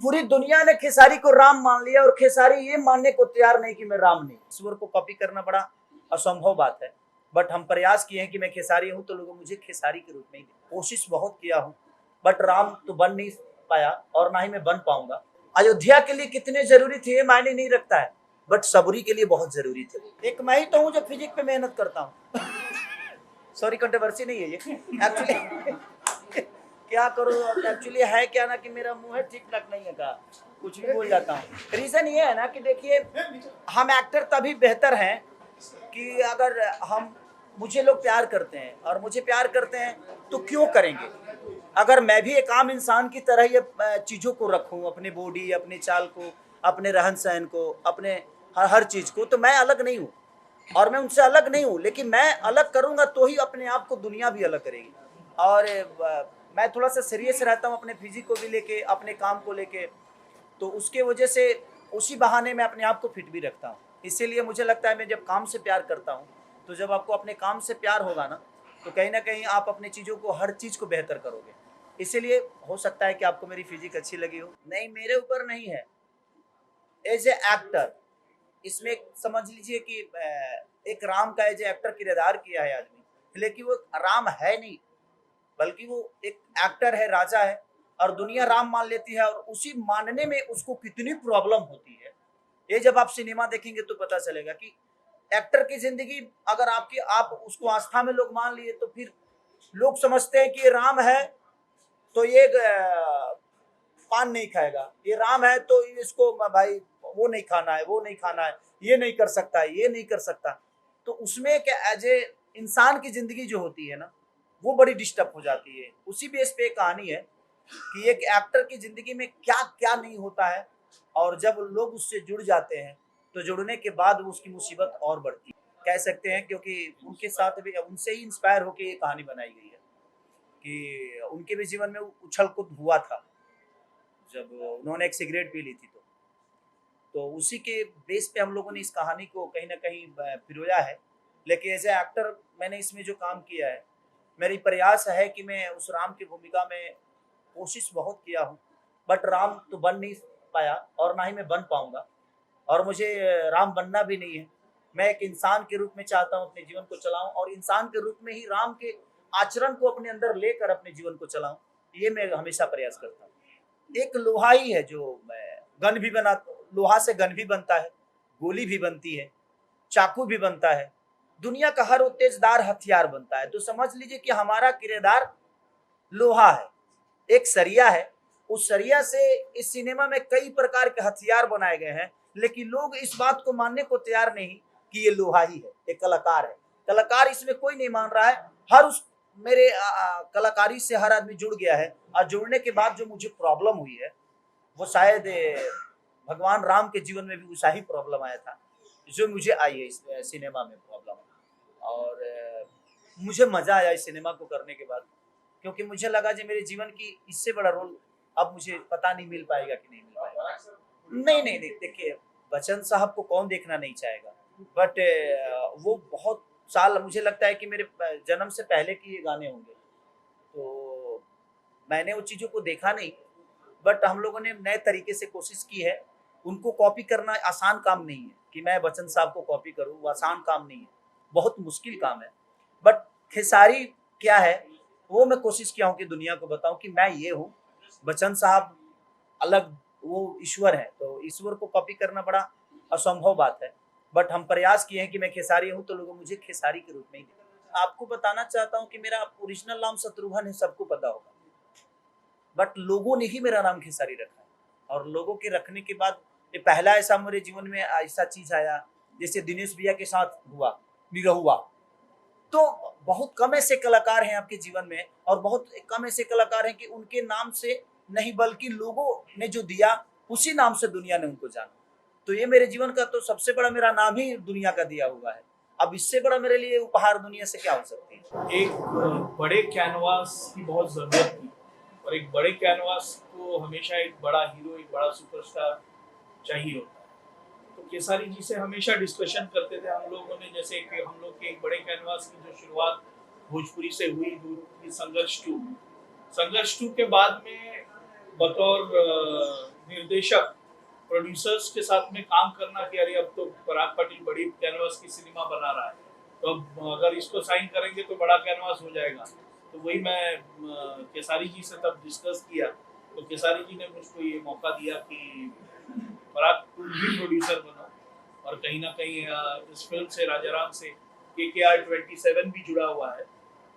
पूरी दुनिया ने खेसारी को राम मान लिया और खेसारी ये मानने को तैयार नहीं कि मैं राम नहीं। ईश्वर को कॉपी करना बड़ा असंभव बात है, बट हम प्रयास किए हैं कि मैं खेसारी हूं तो लोग मुझे खेसारी के रूप में ही देखें। कोशिश बहुत किया हूं, बट राम तो बन नहीं पाया और ना ही मैं बन पाऊंगा। अयोध्या के लिए कितने जरूरी थे ये मायने नहीं रखता है, बट सबरी के लिए बहुत जरूरी थे। एक मैं ही तो हूँ जो फिजिक्स पे मेहनत करता हूँ। सॉरी, कंट्रोवर्सी नहीं है ये एक्चुअली। क्या करूँ, एक्चुअली है क्या ना कि मेरा मुंह है ठीक ठाक नहीं है का, कुछ भी बोल जाता हूँ। रीजन ये है ना कि देखिए, हम एक्टर तभी बेहतर हैं कि अगर हम मुझे लोग प्यार करते हैं, और मुझे प्यार करते हैं तो क्यों करेंगे। अगर मैं भी एक आम इंसान की तरह ये चीज़ों को रखूँ, अपनी बॉडी, अपनी चाल को, अपने रहन सहन को, अपने हर चीज़ को, तो मैं अलग नहीं हूँ और मैं उनसे अलग नहीं हूँ। लेकिन मैं अलग करूँगा तो ही अपने आप को दुनिया भी अलग करेगी। और मैं थोड़ा सा सीरियस रहता हूँ अपने फिजिक को भी लेके, अपने काम को लेके, तो उसके वजह से उसी बहाने मैं अपने आप को फिट भी रखता हूँ। इसीलिए मुझे लगता है मैं जब काम से प्यार करता हूँ, तो जब आपको अपने काम से प्यार होगा ना, तो कहीं ना कहीं आप अपनी चीज़ों को, हर चीज़ को बेहतर करोगे। इसीलिए हो सकता है कि आपको मेरी फिजिक अच्छी लगी हो। नहीं, मेरे ऊपर नहीं है। एज ए एक्टर इसमें समझ लीजिए कि एक राम का एज ए एक्टर किरदार किया है आदमी, लेकिन वो राम है नहीं, बल्कि वो एक एक्टर है, राजा है, और दुनिया राम मान लेती है। और उसी मानने में उसको कितनी प्रॉब्लम होती है, ये जब आप सिनेमा देखेंगे तो पता चलेगा कि एक्टर की जिंदगी, अगर आप उसको आस्था में लोग मान लिए, तो फिर लोग समझते हैं कि ये राम है तो ये पान नहीं खाएगा, ये राम है तो इसको भाई वो नहीं खाना है, वो नहीं खाना है, ये नहीं कर सकता है, ये नहीं कर सकता। तो उसमें क्या, एज ए इंसान की जिंदगी जो होती है ना, वो बड़ी डिस्टर्ब हो जाती है। उसी बेस पे एक कहानी है कि एक एक्टर की जिंदगी में क्या क्या नहीं होता है, और जब लोग उससे जुड़ जाते हैं तो जुड़ने के बाद उसकी मुसीबत और बढ़ती है, कह सकते हैं। क्योंकि उनके साथ भी, उनसे ही इंस्पायर होकर ये कहानी बनाई गई है कि उनके भी जीवन में उछल कूद हुआ था जब उन्होंने एक सिगरेट पी ली थी। तो उसी के बेस पे हम लोगों ने इस कहानी को कहीं ना कहीं पिरोया है। लेकिन एज ए एक्टर मैंने इसमें जो काम किया है, मेरी प्रयास है कि मैं उस राम की भूमिका में कोशिश बहुत किया हूँ, बट राम तो बन नहीं पाया और ना ही मैं बन पाऊंगा, और मुझे राम बनना भी नहीं है। मैं एक इंसान के रूप में चाहता हूँ अपने जीवन को चलाऊं, और इंसान के रूप में ही राम के आचरण को अपने अंदर लेकर अपने जीवन को चलाऊं, ये मैं हमेशा प्रयास करता हूँ। एक लोहा ही है जो गन भी बना, लोहा से गन भी बनता है, गोली भी बनती है, चाकू भी बनता है, दुनिया का हर वो तेजदार हथियार बनता है। तो समझ लीजिए कि हमारा किरदार लोहा है, एक सरिया है। उस सरिया से इस सिनेमा में कई प्रकार के हथियार बनाए गए हैं, लेकिन लोग इस बात को मानने को तैयार नहीं कि ये लोहा ही है, एक कलाकार है। कलाकार इसमें कोई नहीं मान रहा है। हर उस मेरे कलाकारी से हर आदमी जुड़ गया है, और जुड़ने के बाद जो मुझे प्रॉब्लम हुई है, वो शायद भगवान राम के जीवन में भी वैसा ही प्रॉब्लम आया था जो मुझे आई है इस सिनेमा में प्रॉब्लम। और मुझे मजा आया इस सिनेमा को करने के बाद, क्योंकि मुझे लगा जो मेरे जीवन की इससे बड़ा रोल अब मुझे पता नहीं मिल पाएगा कि नहीं मिल पाएगा। नहीं नहीं नहीं, देखिए, बच्चन साहब को कौन देखना नहीं चाहेगा, बट वो बहुत साल, मुझे लगता है कि मेरे जन्म से पहले के ये गाने होंगे, तो मैंने उन चीज़ों को देखा नहीं। बट हम लोगों ने नए तरीके से कोशिश की है। उनको कॉपी करना आसान काम नहीं है कि मैं बच्चन साहब को कॉपी करूँ, वो आसान काम नहीं है, बहुत मुश्किल काम है। बट खेसारी क्या है, वो मैं कोशिश किया हूँ कि दुनिया को बताऊं कि मैं ये हूँ। बच्चन साहब अलग, वो ईश्वर है, तो ईश्वर को कॉपी करना बड़ा असंभव बात है। बट हम प्रयास किए हैं कि मैं खेसारी हूँ तो लोग मुझे खेसारी के रूप में ही देखें। आपको बताना चाहता हूँ कि मेरा ओरिजिनल नाम शत्रुघ्न है, सबको पता होगा, बट लोगों ने ही मेरा नाम खेसारी रखा है। और लोगों के रखने के बाद ये पहला ऐसा मेरे जीवन में ऐसा चीज आया, जैसे दिनेश भैया के साथ हुआ निरहुआ। तो बहुत कम ऐसे कलाकार हैं आपके जीवन में, और बहुत कम ऐसे कलाकार हैं कि उनके नाम से नहीं, बल्कि लोगों ने जो दिया उसी नाम से दुनिया ने उनको जाना। तो ये मेरे जीवन का तो सबसे बड़ा मेरा नाम ही दुनिया का दिया हुआ है। अब इससे बड़ा मेरे लिए उपहार दुनिया से क्या हो सकती है। एक बड़े कैनवास की बहुत जरूरत थी, और एक बड़े कैनवास को हमेशा एक बड़ा हीरो, एक बड़ा सुपरस्टार चाहिए होता है। तो केसारी जी से हमेशा डिस्कशन करते थे हम लोगों ने, जैसे कि हम लोग के एक बड़े कैनवास की जो शुरुआत भोजपुरी से हुई, संघर्ष 2। संघर्ष 2 के बाद में बतौर निर्देशक प्रोड्यूसर्स के साथ में काम करना कि अरे अब तो पराग पाटिल बड़ी कैनवास की सिनेमा बना रहा है, तो अब अगर इसको साइन करेंगे तो बड़ा कैनवास हो जाएगा। तो वही मैं केसारी जी से तब डिस्कस किया, तो केसारी जी ने मुझको ये मौका दिया कि पराग तुम भी प्रोड्यूसर बनो, और कहीं ना कहीं इस फिल्म से राजाराम से KKR 27 भी जुड़ा हुआ है।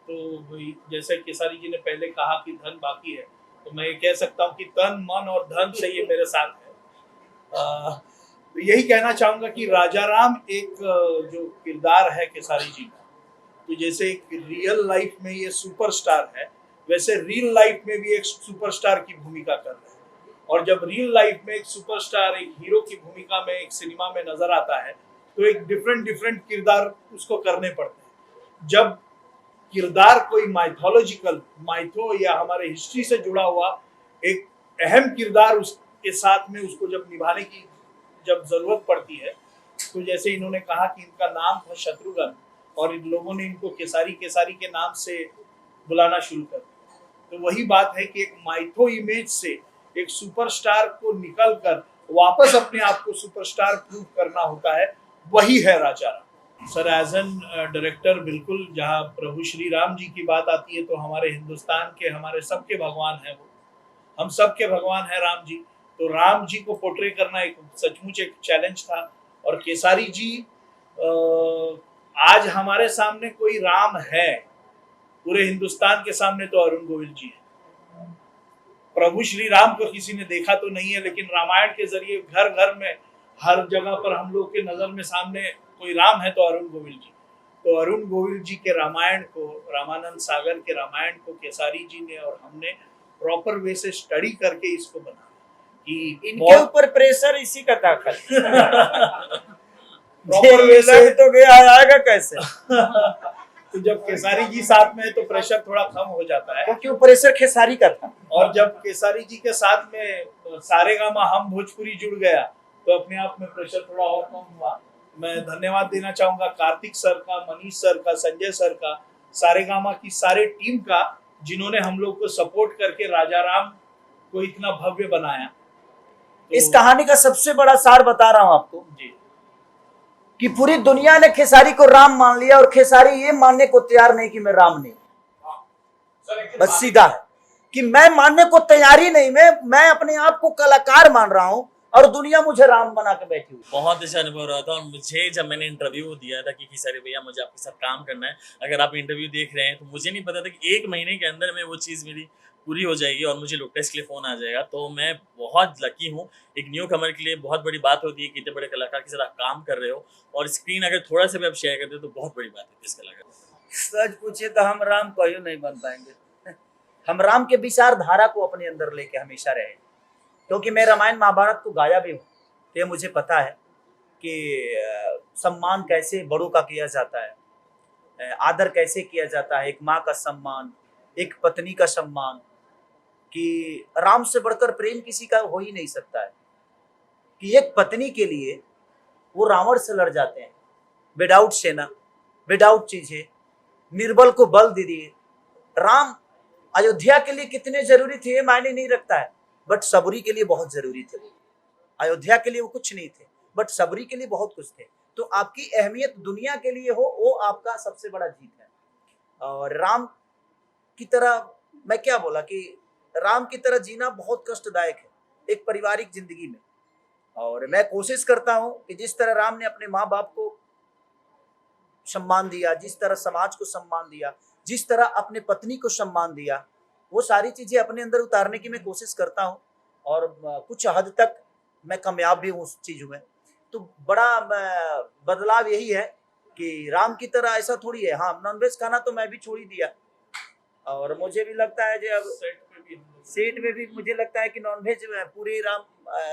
तो वही जैसे केसारी जी ने पहले कहा कि धन बाकी है, तो मैं ये कह सकता हूँ कि तन मन और धन से ये मेरे साथ है। तो यही कहना चाहूंगा कि राजाराम एक जो किरदार है केसारी जी का, तो जैसे एक रियल लाइफ में ये सुपरस्टार है, वैसे रियल लाइफ में भी एक सुपरस्टार की भूमिका कर रहे हैं। और जब रियल लाइफ में एक सुपरस्टार, एक हीरो की भूमिका में एक सिनेमा में नजर आता है, तो एक डिफरेंट किरदार उसको करने पड़ते हैं। जब किरदार कोई माइथोलॉजिकल, माइथो या हमारे हिस्ट्री से जुड़ा हुआ एक अहम किरदार उसके साथ में उसको जब निभाने की जब जरूरत पड़ती है, तो जैसे इन्होंने कहा कि इनका नाम था शत्रुघ्न और इन लोगों ने इनको केसारी के नाम से बुलाना शुरू कर दिया। तो वही बात है कि एक माइथो इमेज से एक सुपरस्टार को निकलकर वापस अपने आप को सुपरस्टार प्रूव करना होता है, वही है Rajaram. Sir as an director बिल्कुल, जहाँ प्रभु श्री राम जी की बात आती है तो हमारे हिंदुस्तान के, हमारे सबके भगवान हैं वो, हम सबके भगवान हैं राम जी। तो राम जी को पोर्ट्रे करना एक सचमुच एक चैलेंज था। और केसारी जी आज हमारे सामने कोई राम है, पूरे हिंदुस्तान के सामने तो अरुण गोविल जी है। प्रभु श्री राम को किसी ने देखा तो नहीं है, लेकिन रामायण के जरिए घर घर में हर जगह पर हम लोग के नजर में सामने कोई राम है तो अरुण गोविल जी। तो अरुण गोविल जी के रामायण को, रामानंद सागर के रामायण को केसारी जी ने और हमने प्रॉपर वे से स्टडी करके इसको बना कि इनके ऊपर प्रेशर इसी का दाखिल प्रॉपर वे से तो गया आएगा कैसे तो जब केसारी जी साथ में है तो प्रेशर थोड़ा कम हो जाता है, क्योंकि वो प्रेशर खेसारी का था। और जब केसारी जी के साथ में सारेगामा हम भोजपुरी जुड़ गया तो अपने आप में प्रेशर थोड़ा और कम हुआ। मैं धन्यवाद देना चाहूंगा कार्तिक सर का, मनीष सर का, संजय सर का, सारेगामा की सारे टीम का, जिन्होंने हम लोग को सपोर्ट करके राजाराम को इतना भव्य बनाया। तो इस कहानी का सबसे बड़ा सार बता रहा हूं आपको जी, कि पूरी दुनिया ने खेसारी को राम मान लिया और खेसारी ये मानने को तैयार नहीं कि मैं राम नहीं। बस सीधा है कि मैं मानने को तैयार ही नहीं, मैं अपने आप को कलाकार मान रहा हूं और दुनिया मुझे राम बना के बैठी हुई। बहुत अच्छा अनुभव रहा था। और मुझे जब मैंने इंटरव्यू दिया था कि खेसारी भैया मुझे आपके साथ काम करना है, अगर आप इंटरव्यू देख रहे हैं, तो मुझे नहीं पता था कि 1 महीने के अंदर में वो चीज़ मेरी पूरी हो जाएगी और मुझे लुक टेस्ट के लिए फ़ोन आ जाएगा। तो मैं बहुत लकी हूँ। एक न्यू कमर के लिए बहुत बड़ी बात होती है कि इतने बड़े कलाकार के साथ आप काम कर रहे हो, और स्क्रीन अगर थोड़ा सा भी आप शेयर करते हो तो बहुत बड़ी बात है इस कलाकार। सच पूछे तो हम राम कहीं नहीं बन पाएंगे। हम राम के विचारधारा को अपने अंदर लेके हमेशा रहे, क्योंकि मैं रामायण महाभारत को गाया भी हूँ, तो ये मुझे पता है कि सम्मान कैसे बड़ों का किया जाता है, आदर कैसे किया जाता है, एक माँ का सम्मान, एक पत्नी का सम्मान, कि राम से बढ़कर प्रेम किसी का हो ही नहीं सकता है। कि एक पत्नी के लिए वो रावण से लड़ जाते हैं, विदाउट सेना, विदाउट चीजें, निर्बल को बल दे दिए। राम अयोध्या के लिए कितने जरूरी थे ये मायने नहीं रखता है, बट सबरी के लिए बहुत जरूरी थे। अयोध्या के लिए वो कुछ नहीं थे, बट सबरी के लिए बहुत कुछ थे। तो आपकी अहमियत दुनिया के लिए हो, वो आपका सबसे बड़ा जीत है। और राम की तरह, मैं क्या बोला कि राम की तरह जीना बहुत कष्टदायक है एक पारिवारिक जिंदगी में। और मैं कोशिश करता हूं कि जिस तरह राम ने अपने माँ बाप को सम्मान दिया, जिस तरह समाज को सम्मान दिया, जिस तरह अपने पत्नी को सम्मान दिया, वो सारी चीजें अपने अंदर उतारने की मैं कोशिश करता हूँ। और कुछ हद तक मैं कामयाब भी हूँ उस चीजों में। तो बड़ा बदलाव यही है कि राम की तरह ऐसा थोड़ी है। हाँ, नॉनवेज खाना तो मैं भी छोड़ ही दिया, और मुझे भी लगता है जो अब सेट में भी मुझे लगता है कि नॉनवेज पूरे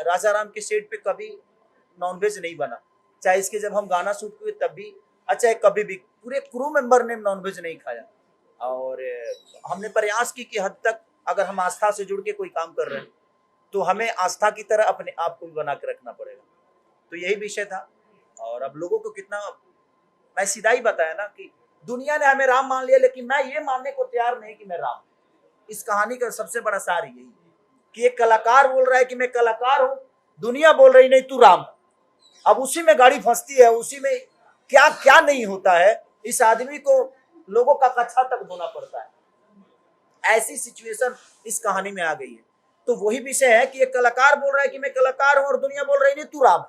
राजा राम के सेट पे कभी नॉनवेज नहीं बना। चाहे इसके जब हम गाना शूट हुए तब भी, अच्छा कभी भी पूरे क्रू मेंबर ने नॉनवेज नहीं खाया। और हमने प्रयास की कि हद तक अगर हम आस्था से जुड़ के कोई काम कर रहे हैं तो हमें आस्था की तरह अपने आप को भी बना के रखना पड़ेगा। तो यही विषय था। और अब लोगों को कितना, मैं सीधा ही बताया ना कि दुनिया ने हमें राम मान लिया, लेकिन मैं ये मानने को तैयार नहीं कि मैं राम। इस कहानी का सबसे बड़ा सार यही है। कि एक कलाकार बोल रहा है कि मैं कलाकार हूं, दुनिया बोल रही नहीं तू राम। अब उसी में गाड़ी फंसती है, उसी में क्या क्या नहीं होता है। इस आदमी को लोगों का कच्छा तक धोना पड़ता है। ऐसी सिचुएशन इस कहानी में आ गई है। तो वही विषय है कि एक कलाकार बोल रहा है कि मैं कलाकार हूं और दुनिया बोल रही नहीं तू राम,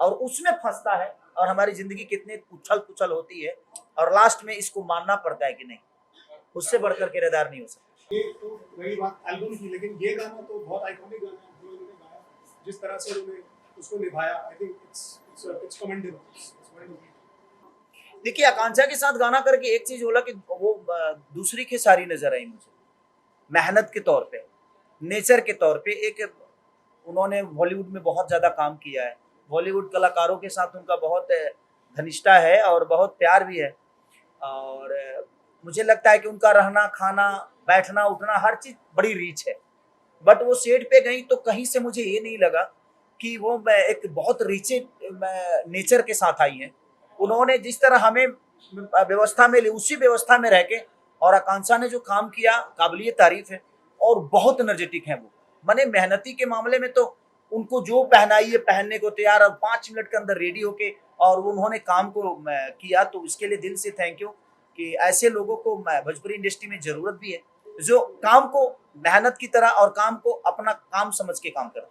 और उसमें फंसता है। और हमारी जिंदगी कितनी उछल पुछल होती है, और लास्ट में इसको मानना पड़ता है कि नहीं, उससे बढ़कर किरदार नहीं हो सकता। ये तो रही बात एल्बम की, लेकिन ये गाना तो बहुत आइकॉनिक गाना है जो उन्होंने गाया, जिस तरह से उन्होंने उसको निभाया, आई थिंक इट्स कमेंडेबल। देखिए, आकांक्षा के साथ गाना करके एक चीज बोला कि वो दूसरी खेसारी नजर आई मुझे, मेहनत के तौर पे, नेचर के तौर पे। एक उन्होंने बॉलीवुड में बहुत ज्यादा काम किया है, बॉलीवुड कलाकारों के साथ उनका बहुत घनिष्ठता है और बहुत प्यार भी है। और मुझे लगता है कि उनका रहना, खाना, बैठना, उठना, हर चीज बड़ी रीच है। बट वो सेट पे गई तो कहीं से मुझे ये नहीं लगा कि वो एक बहुत रीचे नेचर के साथ आई है। उन्होंने जिस तरह हमें व्यवस्था में ली, उसी व्यवस्था में रह के, और आकांक्षा ने जो काम किया काबिलियत तारीफ है। और बहुत एनर्जेटिक है वो, माने मेहनती के मामले में तो उनको जो पहनाई है पहनने को तैयार, और 5 मिनट के अंदर रेडी होके और उन्होंने काम को किया। तो इसके लिए दिल से थैंक यू कि ऐसे लोगों को भोजपुरी इंडस्ट्री में जरूरत भी है, जो काम को मेहनत की तरह और काम को अपना काम समझ के काम करते हैं।